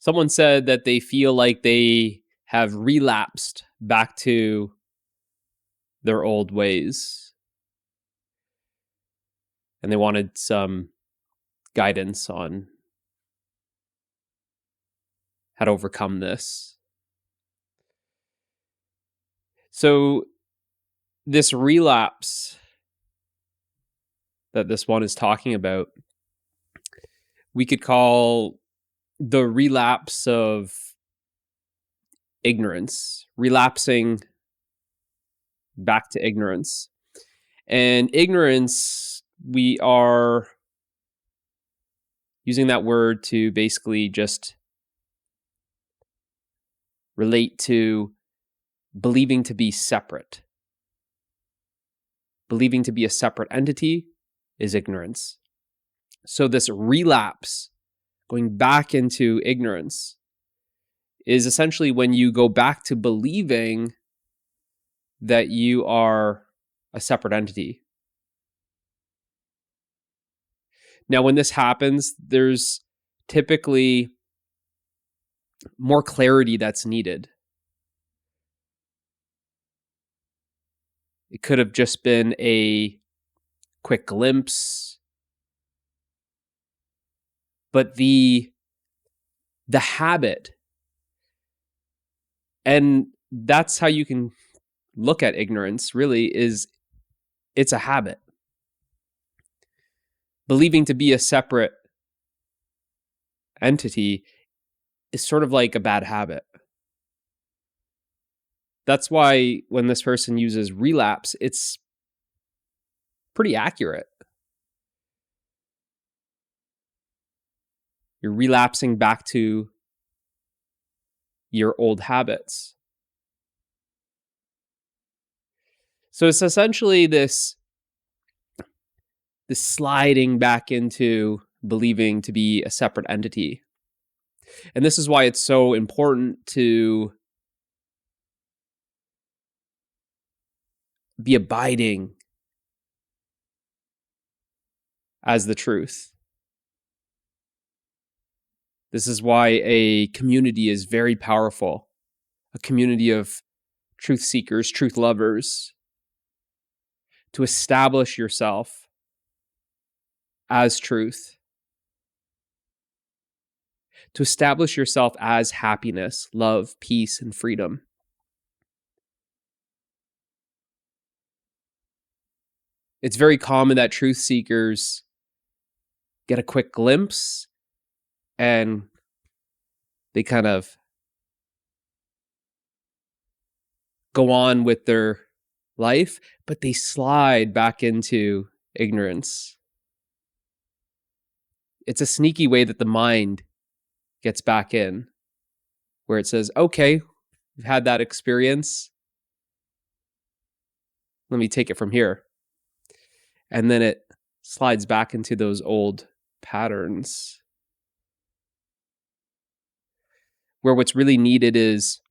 Someone said that they feel like they have relapsed back to their old ways, and they wanted some guidance on how to overcome this. So this relapse that this one is talking about, we could call the relapse of ignorance, relapsing back to ignorance. And ignorance, we are using that word to basically just relate to believing to be separate. Believing to be a separate entity is ignorance. So this relapse, going back into ignorance, is essentially when you go back to believing that you are a separate entity. Now, when this happens, there's typically more clarity that's needed. It could have just been a quick glimpse, but the habit, and that's how you can look at ignorance, really, is it's a habit. Believing to be a separate entity is sort of like a bad habit. That's why when this person uses relapse, it's pretty accurate. You're relapsing back to your old habits. So it's essentially this sliding back into believing to be a separate entity. And this is why it's so important to be abiding as the truth. This is why a community is very powerful. A community of truth seekers, truth lovers. To establish yourself as truth. To establish yourself as happiness, love, peace, and freedom. It's very common that truth seekers get a quick glimpse and they kind of go on with their life, but they slide back into ignorance. It's a sneaky way that the mind gets back in, where it says, okay, we've had that experience. Let me take it from here. And then it slides back into those old patterns, where what's really needed is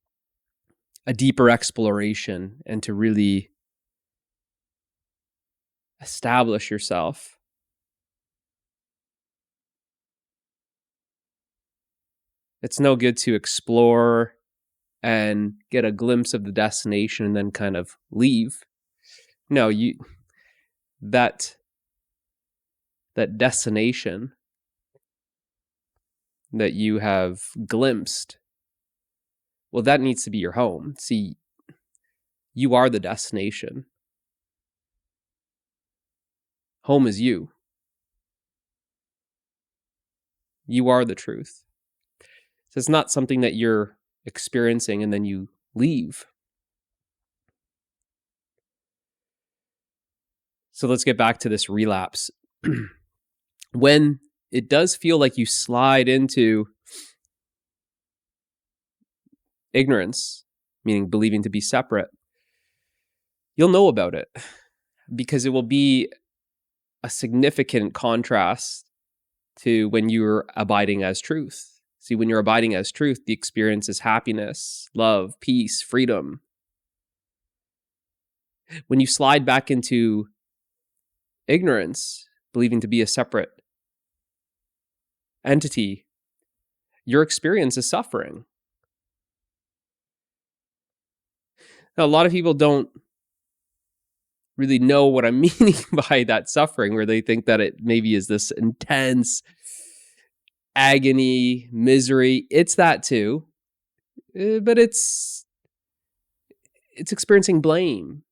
a deeper exploration and to really establish yourself. It's no good to explore and get a glimpse of the destination and then kind of leave. No, that destination that you have glimpsed, well, that needs to be your home. See, you are the destination. Home is you. You are the truth. So it's not something that you're experiencing and then you leave. So let's get back to this relapse. When it does feel like you slide into ignorance, meaning believing to be separate, you'll know about it because it will be a significant contrast to when you're abiding as truth. See, when you're abiding as truth, the experience is happiness, love, peace, freedom. When you slide back into ignorance, believing to be a separate entity, your experience is suffering. Now, a lot of people don't really know what I'm meaning by that suffering, where they think that it maybe is this intense agony, misery. It's that too, but it's experiencing blame,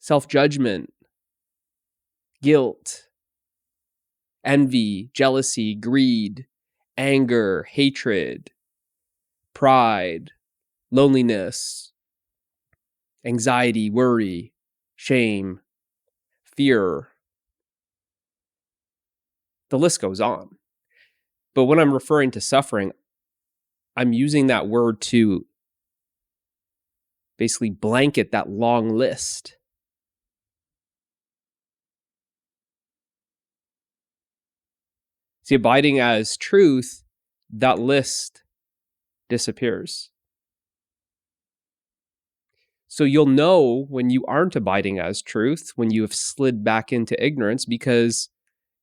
self-judgment, guilt, envy, jealousy, greed, anger, hatred, pride, loneliness, anxiety, worry, shame, fear. The list goes on. But when I'm referring to suffering, I'm using that word to basically blanket that long list. See, abiding as truth, that list disappears. So you'll know when you aren't abiding as truth, when you have slid back into ignorance, because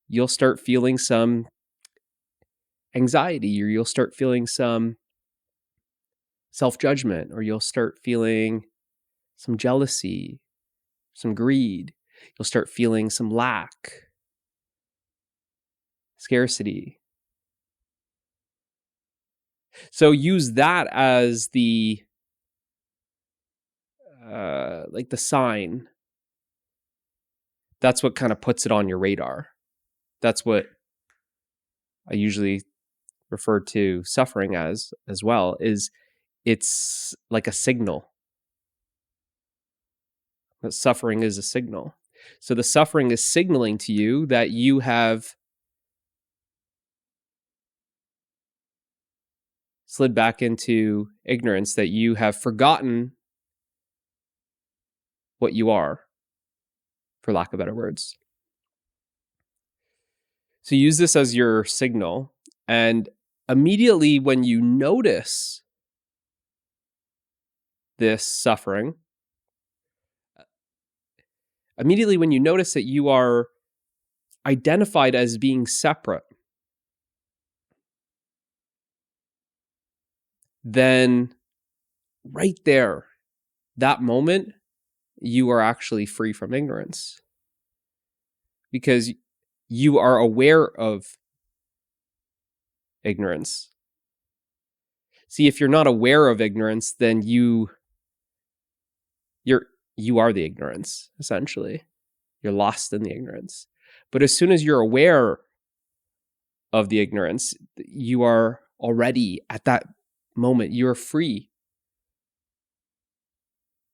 you'll start feeling some anxiety, or you'll start feeling some self-judgment, or you'll start feeling some jealousy, some greed. You'll start feeling some lack, scarcity. So use that as the like the sign. That's what kind of puts it on your radar. That's what I usually refer to suffering as well, is it's like a signal. That suffering is a signal. So the suffering is signaling to you that you have slid back into ignorance, that you have forgotten what you are, for lack of better words. So use this as your signal, and immediately when you notice this suffering, immediately when you notice that you are identified as being separate, then right there, that moment, you are actually free from ignorance, because you are aware of ignorance. See, if you're not aware of ignorance, then you are the ignorance, essentially. You're lost in the ignorance. But as soon as you're aware of the ignorance, you are already at that moment, you're free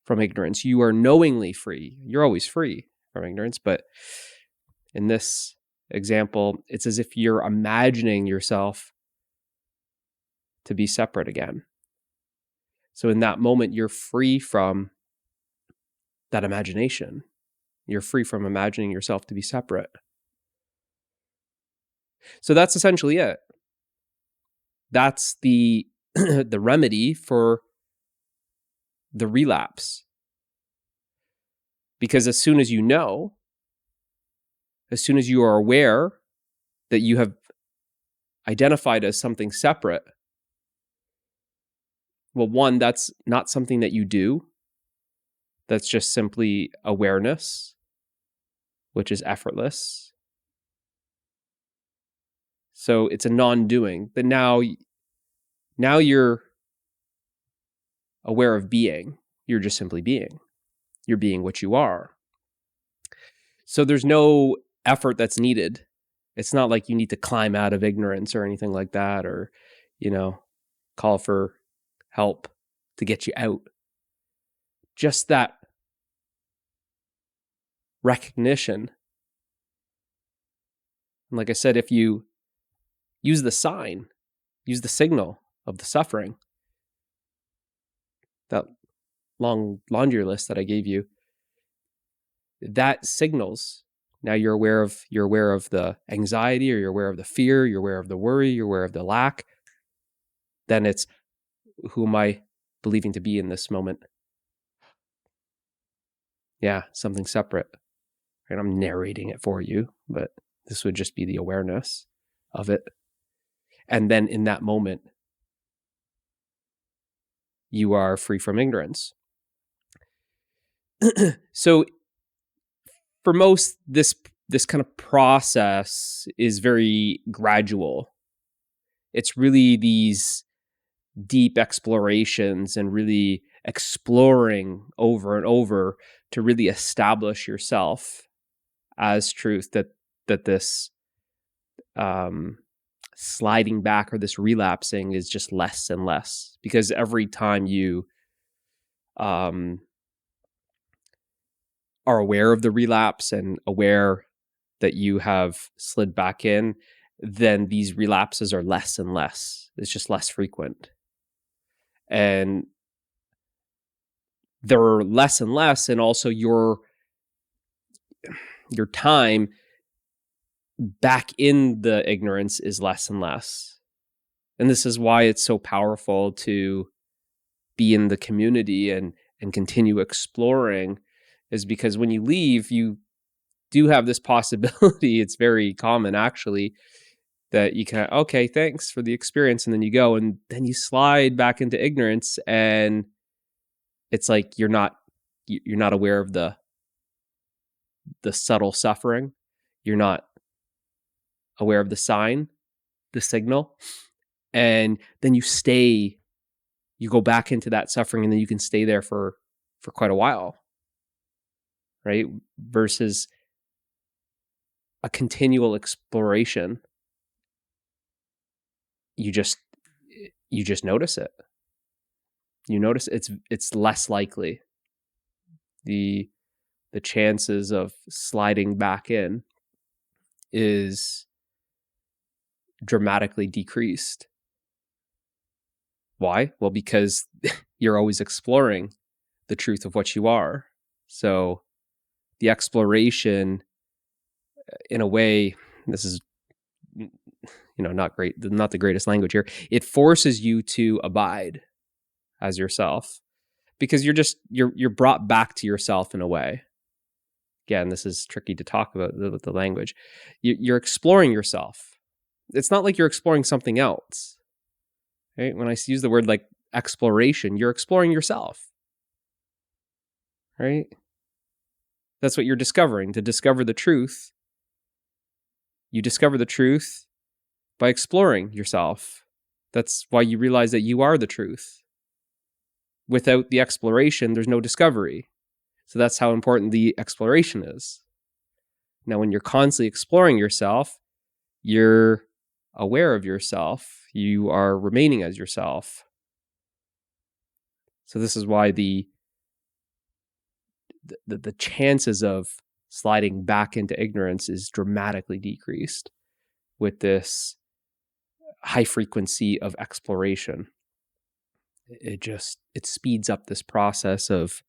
from ignorance. You are knowingly free. You're always free from ignorance, but in this example, it's as if you're imagining yourself to be separate again. So in that moment, you're free from that imagination. You're free from imagining yourself to be separate. So that's essentially it. That's the the remedy for the relapse. Because as soon as you know, as soon as you are aware that you have identified as something separate, well, one, that's not something that you do. That's just simply awareness, which is effortless. So it's a non-doing. But now you're aware of being. You're just simply being. You're being what you are. So there's no effort that's needed. It's not like you need to climb out of ignorance or anything like that, or, call for help to get you out. Just that recognition. And like I said, if you use the sign, use the signal of the suffering, that long laundry list that I gave you, that signals. Now you're aware of the anxiety, or you're aware of the fear, you're aware of the worry, you're aware of the lack. Then it's, who am I believing to be in this moment? Yeah, something separate. And I'm narrating it for you, but this would just be the awareness of it. And then in that moment, you are free from ignorance. So for most, this kind of process is very gradual. It's really these deep explorations and really exploring over and over to really establish yourself as truth, that this sliding back or this relapsing is just less and less, because every time you are aware of the relapse and aware that you have slid back in, then these relapses are less and less. It's just less frequent. And they're less and less, and also your time back in the ignorance is less and less. And this is why it's so powerful to be in the community and continue exploring, is because when you leave, you do have this possibility. It's very common, actually, that you can, okay, thanks for the experience, and then you go, and then you slide back into ignorance, and it's like you're not aware of the subtle suffering. You're not aware of the sign, the signal, and then you go back into that suffering, and then you can stay there for quite a while, right? Versus a continual exploration, you just notice it. You notice it's less likely. The chances of sliding back in is dramatically decreased. Why? Well, because you're always exploring the truth of what you are. So the exploration, in a way, this is, not the greatest language here. It forces you to abide as yourself, because you're brought back to yourself in a way. Again, this is tricky to talk about with the language. You're exploring yourself. It's not like you're exploring something else, right? When I use the word like exploration, you're exploring yourself, right? That's what you're discovering. To discover the truth, you discover the truth by exploring yourself. That's why you realize that you are the truth. Without the exploration, there's no discovery. So that's how important the exploration is. Now, when you're constantly exploring yourself, you're aware of yourself. You are remaining as yourself. So this is why the chances of sliding back into ignorance is dramatically decreased with this high frequency of exploration. It speeds up this process of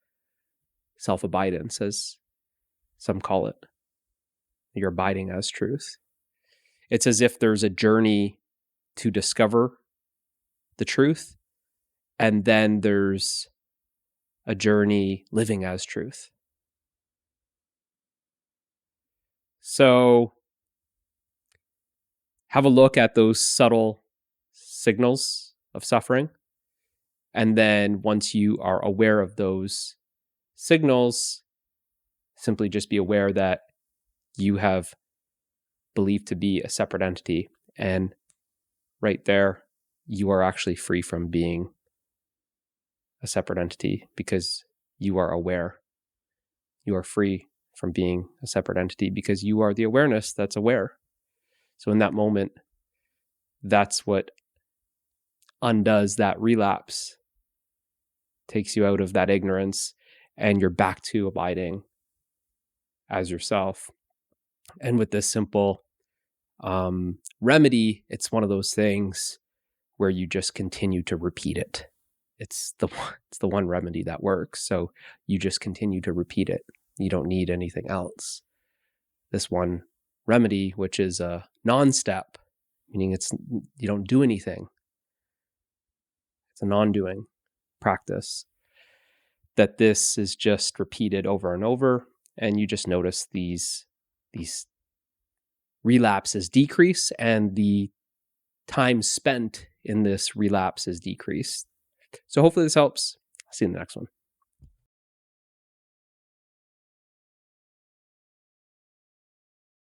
self-abidance, as some call it. You're abiding as truth. It's as if there's a journey to discover the truth, and then there's a journey living as truth. So have a look at those subtle signals of suffering. And then once you are aware of those signals, simply just be aware that you have believed to be a separate entity. And right there, you are actually free from being a separate entity, because you are aware. You are free from being a separate entity because you are the awareness that's aware. So in that moment, that's what undoes that relapse, takes you out of that ignorance, and you're back to abiding as yourself. And with this simple remedy, it's one of those things where you just continue to repeat it. It's the one remedy that works. So you just continue to repeat it. You don't need anything else. This one remedy, which is a non-step, meaning you don't do anything. It's a non-doing practice. That this is just repeated over and over, and you just notice these relapses decrease, and the time spent in this relapse is decreased. So hopefully this helps. See you in the next one.